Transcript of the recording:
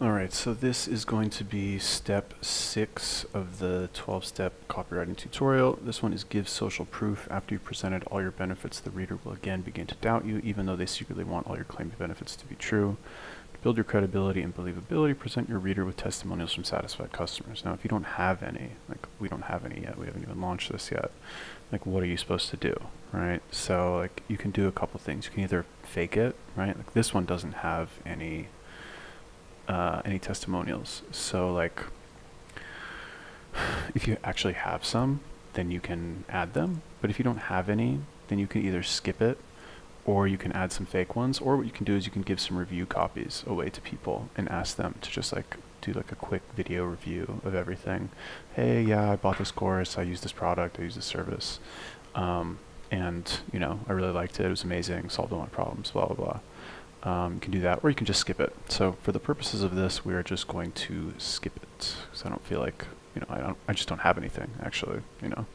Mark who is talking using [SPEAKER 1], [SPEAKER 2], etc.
[SPEAKER 1] Alright, so this is going to be step 6 of the 12-step copywriting tutorial. This one is give social proof. After you've presented all your benefits, the reader will again begin to doubt you, even though they secretly want all your claimed benefits to be true. To build your credibility and believability, present your reader with testimonials from satisfied customers. Now, if you don't have any, like we don't have any yet, we haven't even launched this yet, like what are you supposed to do, right? So like you can do a couple things. You can either fake it, right? Like this one doesn't have any testimonials. So like if you actually have some, then you can add them. But if you don't have any, then you can either skip it or you can add some fake ones. Or what you can do is you can give some review copies away to people and ask them to just like do like a quick video review of everything. Hey, yeah, I bought this course, I used this product, I used this service. And you know, I really liked it, it was amazing, solved all my problems, blah, blah, blah. You can do that, or you can just skip it. So for the purposes of this, we are just going to skip it because I don't feel like, you know, I just don't have anything actually, you know.